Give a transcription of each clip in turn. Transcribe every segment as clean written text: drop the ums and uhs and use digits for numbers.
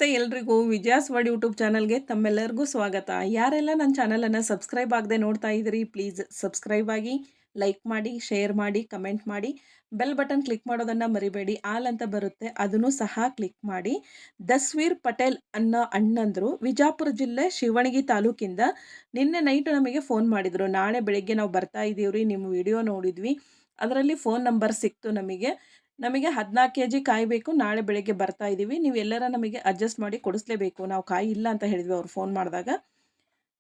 ನಮಸ್ತೆ ಎಲ್ರಿಗೂ ವಿಜಯಾಸ್ word YouTube ಚಾನಲ್ಗೆ ತಮ್ಮೆಲ್ಲರಿಗೂ ಸ್ವಾಗತ. ಯಾರೆಲ್ಲ ನನ್ನ ಚಾನಲನ್ನು ಸಬ್ಸ್ಕ್ರೈಬ್ ಆಗದೆ ನೋಡ್ತಾ ಇದ್ದೀರಿ, ಪ್ಲೀಸ್ ಸಬ್ಸ್ಕ್ರೈಬ್ ಆಗಿ, ಲೈಕ್ ಮಾಡಿ, ಶೇರ್ ಮಾಡಿ, ಕಮೆಂಟ್ ಮಾಡಿ, ಬೆಲ್ ಬಟನ್ ಕ್ಲಿಕ್ ಮಾಡೋದನ್ನು ಮರಿಬೇಡಿ. ಆಲ್ ಅಂತ ಬರುತ್ತೆ, ಅದನ್ನು ಸಹ ಕ್ಲಿಕ್ ಮಾಡಿ. ದಸ್ವೀರ್ ಪಟೇಲ್ ಅನ್ನೋ ಅಣ್ಣಂದರು ವಿಜಾಪುರ ಜಿಲ್ಲೆ ಶಿವಣಗಿ ತಾಲೂಕಿಂದ ನಿನ್ನೆ ನೈಟ್ ನಮಗೆ ಫೋನ್ ಮಾಡಿದರು. ನಾಳೆ ಬೆಳಿಗ್ಗೆ ನಾವು ಬರ್ತಾ ಇದ್ದೀವ್ರಿ, ನಿಮ್ಮ ವಿಡಿಯೋ ನೋಡಿದ್ವಿ, ಅದರಲ್ಲಿ ಫೋನ್ ನಂಬರ್ ಸಿಕ್ತು ನಮಗೆ 14 kg ಕಾಯಿ ಬೇಕು, ನಾಳೆ ಬೆಳಗ್ಗೆ ಬರ್ತಾ ಇದ್ದೀವಿ, ನೀವು ಎಲ್ಲರ ನಮಗೆ ಅಡ್ಜಸ್ಟ್ ಮಾಡಿ ಕೊಡಿಸ್ಲೇಬೇಕು, ನಾವು ಕಾಯಿ ಇಲ್ಲ ಅಂತ ಹೇಳಿದ್ವಿ ಅವ್ರು ಫೋನ್ ಮಾಡಿದಾಗ.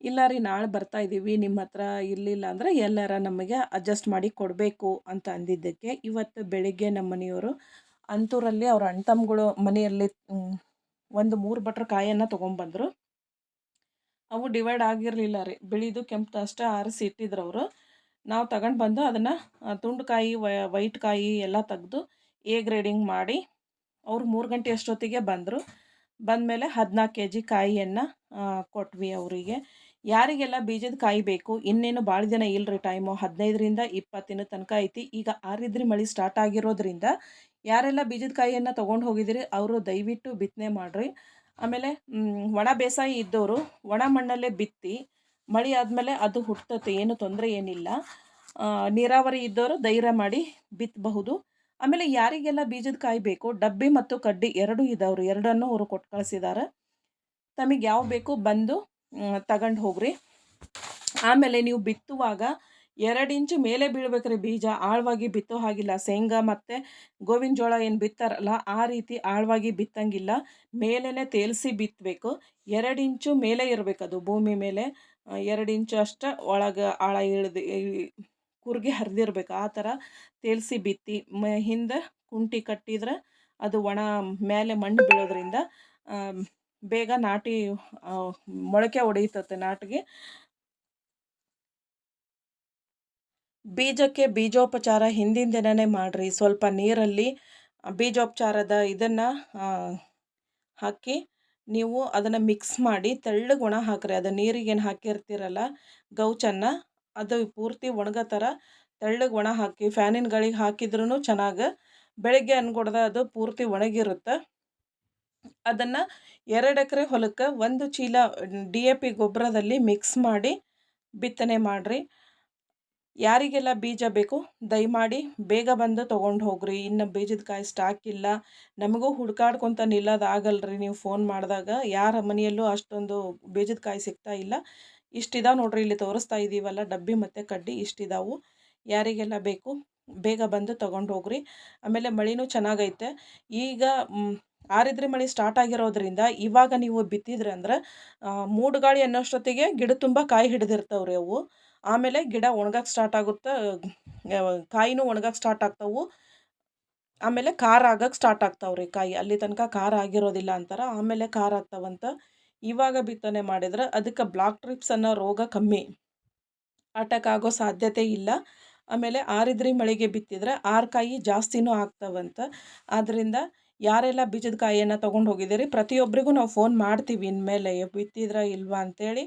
ಇಲ್ಲ ರೀ, ನಾಳೆ ಬರ್ತಾ ಇದ್ದೀವಿ, ನಿಮ್ಮ ಹತ್ರ ಇರಲಿಲ್ಲ ಅಂದರೆ ಎಲ್ಲರ ನಮಗೆ ಅಡ್ಜಸ್ಟ್ ಮಾಡಿ ಕೊಡಬೇಕು ಅಂತ ಅಂದಿದ್ದಕ್ಕೆ ಇವತ್ತು ಬೆಳಿಗ್ಗೆ ನಮ್ಮ ಮನೆಯವರು ಅಂತೂರಲ್ಲಿ ಅವ್ರ ಅಣ್ಣ ತಮ್ಮಗಳು ಮನೆಯಲ್ಲಿ ಒಂದು 3 ಬಟ್ರ್ ಕಾಯನ್ನು ತೊಗೊಂಬಂದರು. ಅವು ಡಿವೈಡ್ ಆಗಿರಲಿಲ್ಲ ರೀ, ಬಿಳಿದು ಕೆಂಪು ಅಷ್ಟೇ ಆರಿಸಿ ಇಟ್ಟಿದ್ರು ಅವರು. ನಾವು ತಗೊಂಡು ಬಂದು ಅದನ್ನು ತುಂಡು ಕಾಯಿ, ವೈಟ್ ಕಾಯಿ ಎಲ್ಲ ತೆಗೆದು ಗ್ರೇಡಿಂಗ್ ಮಾಡಿ ಅವ್ರು 3 ಗಂಟೆ ಅಷ್ಟೊತ್ತಿಗೆ ಬಂದರು. ಬಂದಮೇಲೆ 14 kg ಕಾಯಿಯನ್ನು ಕೊಟ್ವಿ ಅವರಿಗೆ. ಯಾರಿಗೆಲ್ಲ ಬೀಜದ ಕಾಯಿ ಬೇಕು, ಇನ್ನೇನು ಭಾಳ ದಿನ ಇಲ್ಲರಿ, ಟೈಮು 15ರಿಂದ 20 ದಿನದ ತನಕ ಐತಿ. ಈಗ ಆರಿದ್ರಿ ಮಳೆ ಸ್ಟಾರ್ಟ್ ಆಗಿರೋದ್ರಿಂದ ಯಾರೆಲ್ಲ ಬೀಜದ ಕಾಯಿಯನ್ನು ತೊಗೊಂಡು ಹೋಗಿದ್ದೀರಿ ಅವರು ದಯವಿಟ್ಟು ಬಿತ್ತನೆ ಮಾಡಿರಿ. ಆಮೇಲೆ ಒಣ ಬೇಸಾಯ ಇದ್ದವರು ಒಣ ಮಣ್ಣಲ್ಲೇ ಬಿತ್ತಿ ಮಳೆ ಆದಮೇಲೆ ಅದು ಹುಟ್ಟುತ್ತೆ, ಏನು ತೊಂದರೆ ಏನಿಲ್ಲ. ನೀರಾವರಿ ಇದ್ದವರು ಧೈರ್ಯ ಮಾಡಿ ಬಿತ್ತಬಹುದು. ಆಮೇಲೆ ಯಾರಿಗೆಲ್ಲ ಬೀಜದ ಕಾಯಿ ಬೇಕು, ಡಬ್ಬಿ ಮತ್ತು ಕಡ್ಡಿ ಎರಡೂ ಇದಾವ್ರಿ, ಎರಡನ್ನು ಅವರು ಕೊಟ್ಟು ಕಳಿಸಿದ್ದಾರೆ. ತಮಗೆ ಯಾವ ಬೇಕು ಬಂದು ತಗೊಂಡು ಹೋಗ್ರಿ. ಆಮೇಲೆ ನೀವು ಬಿತ್ತುವಾಗ 2 ಇಂಚು ಮೇಲೆ ಬೀಳ್ಬೇಕ್ರಿ ಬೀಜ, ಆಳವಾಗಿ ಬಿತ್ತೋ ಹಾಗಿಲ್ಲ. ಶೇಂಗಾ ಮತ್ತು ಗೋವಿನ ಜೋಳ ಏನು ಬಿತ್ತಾರಲ್ಲ ಆ ರೀತಿ ಆಳವಾಗಿ ಬಿತ್ತಂಗಿಲ್ಲ, ಮೇಲೇ ತೇಲಿಸಿ ಬಿತ್ತಬೇಕು. 2 ಇಂಚು ಮೇಲೆ ಇರಬೇಕದು ಭೂಮಿ ಮೇಲೆ, 2 ಇಂಚು ಅಷ್ಟು ಒಳಗೆ ಆಳ ಇಳಿದು ಕುರ್ಗಿ ಹರಿದಿರ್ಬೇಕು, ಆ ಥರ ತೇಲಿಸಿ ಬಿತ್ತಿ ಹಿಂದೆ ಕುಂಟಿ ಕಟ್ಟಿದ್ರೆ ಅದು ಒಣ ಮೇಲೆ ಮಣ್ಣು ಬೀಳೋದ್ರಿಂದ ಬೇಗ ನಾಟಿ ಮೊಳಕೆ ಹೊಡೆಯುತ್ತೆ. ನಾಟಿಗೆ ಬೀಜಕ್ಕೆ ಬೀಜೋಪಚಾರ ಹಿಂದಿನ ದಿನವೇ ಮಾಡಿರಿ. ಸ್ವಲ್ಪ ನೀರಲ್ಲಿ ಬೀಜೋಪಚಾರದ ಇದನ್ನು ಹಾಕಿ ನೀವು ಅದನ್ನು ಮಿಕ್ಸ್ ಮಾಡಿ ತೆಳ್ಳಗೆ ಒಣ ಹಾಕಿರಿ. ಅದು ನೀರಿಗೇನು ಹಾಕಿರ್ತೀರಲ್ಲ ಗೌಚನ್ನು, ಅದು ಪೂರ್ತಿ ಒಣಗೋ ಥರ ತೆಳ್ಳಗೆ ಒಣ ಹಾಕಿ ಫ್ಯಾನಿನ ಗಾಳಿಗೆ ಹಾಕಿದ್ರೂ ಚೆನ್ನಾಗಿ ಬೆಳಗ್ಗೆ ಅನ್ಕೊಡ್ದೆ ಅದು ಪೂರ್ತಿ ಒಣಗಿರುತ್ತೆ. ಅದನ್ನು 2 ಎಕರೆ ಹೊಲಕ್ಕೆ 1 ಚೀಲ DAP ಗೊಬ್ಬರದಲ್ಲಿ ಮಿಕ್ಸ್ ಮಾಡಿ ಬಿತ್ತನೆ ಮಾಡಿರಿ. ಯಾರಿಗೆಲ್ಲ ಬೀಜ ಬೇಕು ದಯಮಾಡಿ ಬೇಗ ಬಂದು ತೊಗೊಂಡು ಹೋಗ್ರಿ. ಇನ್ನು ಬೀಜದ ಕಾಯಿ ಸ್ಟಾಕ್ ಇಲ್ಲ, ನಮಗೂ ಹುಡ್ಕಾಡ್ಕೊತ ನಿಲ್ಲೋದಾಗಲ್ರಿ. ನೀವು ಫೋನ್ ಮಾಡಿದಾಗ ಯಾರ ಮನೆಯಲ್ಲೂ ಅಷ್ಟೊಂದು ಬೀಜದ ಕಾಯಿ ಸಿಗ್ತಾ ಇಲ್ಲ. ಇಷ್ಟಿದಾವೆ ನೋಡ್ರಿ, ಇಲ್ಲಿ ತೋರಿಸ್ತಾ ಇದ್ದೀವಲ್ಲ ಡಬ್ಬಿ ಮತ್ತು ಕಡ್ಡಿ ಇಷ್ಟಿದಾವು. ಯಾರಿಗೆಲ್ಲ ಬೇಕು ಬೇಗ ಬಂದು ತೊಗೊಂಡು ಹೋಗ್ರಿ. ಆಮೇಲೆ ಮಳೆನೂ ಚೆನ್ನಾಗೈತೆ. ಈಗ ಆರಿದ್ರಿ ಮಳೆ ಸ್ಟಾರ್ಟ್ ಆಗಿರೋದ್ರಿಂದ ಇವಾಗ ನೀವು ಬಿತ್ತಿದ್ರಿ ಅಂದ್ರೆ ಮೂಡುಗಾಳಿ ಅನ್ನೋಷ್ಟೊತ್ತಿಗೆ ಗಿಡ ತುಂಬ ಕಾಯಿ ಹಿಡಿದಿರ್ತಾವ್ರಿ ಅವು. ಆಮೇಲೆ ಗಿಡ ಒಣಗಕ್ಕೆ ಸ್ಟಾರ್ಟ್ ಆಗುತ್ತೆ, ಕಾಯಿನೂ ಒಣಗಕ್ಕೆ ಸ್ಟಾರ್ಟ್ ಆಗ್ತಾವೆ. ಆಮೇಲೆ ಖಾರ ಆಗಕ್ಕೆ ಸ್ಟಾರ್ಟ್ ಆಗ್ತಾವ್ರಿ ಕಾಯಿ, ಅಲ್ಲಿ ತನಕ ಖಾರ ಆಗಿರೋದಿಲ್ಲ ಅಂತಾರೆ, ಆಮೇಲೆ ಖಾರ ಆಗ್ತಾವಂತ. ಇವಾಗ ಬಿತ್ತನೆ ಮಾಡಿದ್ರೆ ಅದಕ್ಕೆ ಬ್ಲಾಕ್ ಟ್ರಿಪ್ಸ್ ಅನ್ನೋ ರೋಗ ಕಮ್ಮಿ, ಅಟ್ಯಾಕ್ ಆಗೋ ಸಾಧ್ಯತೆ ಇಲ್ಲ. ಆಮೇಲೆ ಆರಿದ್ರಿ ಮಳೆಗೆ ಬಿತ್ತಿದ್ರೆ 6 ಕಾಯಿ ಜಾಸ್ತಿನೂ ಆಗ್ತಾವಂತ. ಆದ್ದರಿಂದ ಯಾರೆಲ್ಲ ಬೀಜದ ಕಾಯಿಯನ್ನು ತೊಗೊಂಡು ಹೋಗಿದ್ದೀರಿ ಪ್ರತಿಯೊಬ್ಬರಿಗೂ ನಾವು ಫೋನ್ ಮಾಡ್ತೀವಿ, ಇನ್ಮೇಲೆ ಬಿತ್ತಿದ್ರ ಇಲ್ವಾ ಅಂತೇಳಿ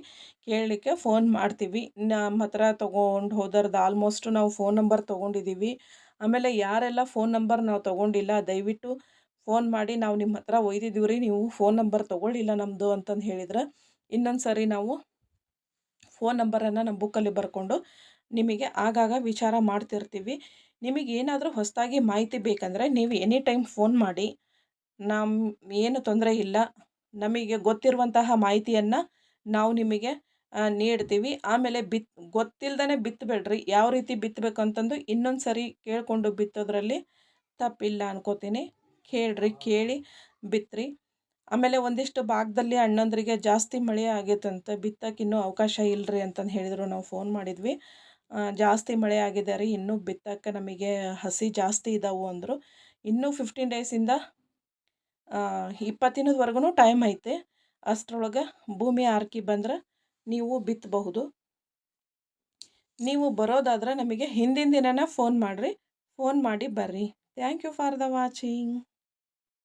ಕೇಳಲಿಕ್ಕೆ ಫೋನ್ ಮಾಡ್ತೀವಿ. ನಮ್ಮ ಹತ್ರ ತೊಗೊಂಡು ಹೋದರ್ದು ಆಲ್ಮೋಸ್ಟು ನಾವು ಫೋನ್ ನಂಬರ್ ತೊಗೊಂಡಿದ್ದೀವಿ. ಆಮೇಲೆ ಯಾರೆಲ್ಲ ಫೋನ್ ನಂಬರ್ ನಾವು ತೊಗೊಂಡಿಲ್ಲ ದಯವಿಟ್ಟು ಫೋನ್ ಮಾಡಿ, ನಾವು ನಿಮ್ಮ ಹತ್ರ ಒಯ್ದಿದ್ದೀವಿ ರೀ, ನೀವು ಫೋನ್ ನಂಬರ್ ತೊಗೊಳ್ಳಿಲ್ಲ ನಮ್ಮದು ಅಂತಂದು ಹೇಳಿದ್ರೆ ಇನ್ನೊಂದು ಸರಿ ನಾವು ಫೋನ್ ನಂಬರನ್ನು ನಮ್ಮ ಬುಕ್ಕಲ್ಲಿ ಬರ್ಕೊಂಡು ನಿಮಗೆ ಆಗಾಗ ವಿಚಾರ ಮಾಡ್ತಿರ್ತೀವಿ. ನಿಮಗೆ ಏನಾದರೂ ಹೊಸದಾಗಿ ಮಾಹಿತಿ ಬೇಕಂದರೆ ನೀವು ಎನಿ ಟೈಮ್ ಫೋನ್ ಮಾಡಿ, ಏನು ತೊಂದರೆ ಇಲ್ಲ. ನಮಗೆ ಗೊತ್ತಿರುವಂತಹ ಮಾಹಿತಿಯನ್ನು ನಾವು ನಿಮಗೆ ನೀಡ್ತೀವಿ. ಆಮೇಲೆ ಗೊತ್ತಿಲ್ಲದೇ ಬಿತ್ತಬೇಡ್ರಿ, ಯಾವ ರೀತಿ ಬಿತ್ತಬೇಕು ಅಂತಂದು ಇನ್ನೊಂದು ಸರಿ ಕೇಳಿಕೊಂಡು ಬಿತ್ತೋದ್ರಲ್ಲಿ ತಪ್ಪಿಲ್ಲ ಅನ್ಕೋತೀನಿ. ಕೇಳಿ ಬಿತ್ತಿರಿ. ಆಮೇಲೆ ಒಂದಿಷ್ಟು ಭಾಗದಲ್ಲಿ ಅಣ್ಣಂದ್ರಿಗೆ ಜಾಸ್ತಿ ಮಳೆ ಆಗೈತಂತೆ, ಬಿತ್ತಕ್ಕೆ ಇನ್ನೂ ಅವಕಾಶ ಇಲ್ಲರಿ ಅಂತಂದು ಹೇಳಿದರು. ನಾವು ಫೋನ್ ಮಾಡಿದ್ವಿ, ಜಾಸ್ತಿ ಮಳೆ ಆಗಿದೆ ರೀ, ಇನ್ನೂ ಬಿತ್ತಕ್ಕೆ ನಮಗೆ ಹಸಿ ಜಾಸ್ತಿ ಇದ್ದಾವೆ ಅಂದರು. ಇನ್ನೂ 15 ಡೇಸಿಂದ 20 ದಿನದವರೆಗೂ ಟೈಮ್ ಐತೆ. ಅಷ್ಟರೊಳಗೆ ಭೂಮಿ ಆರ್ಕಿ ಬಂದ್ರೆ ನೀವು ಬಿತ್ತಬಹುದು. ನೀವು ಬರೋದಾದ್ರೆ ನಮಗೆ ಹಿಂದಿನ ದಿನನೇ ಫೋನ್ ಮಾಡಿರಿ, ಫೋನ್ ಮಾಡಿ ಬರ್ರಿ. Thank you for the watching.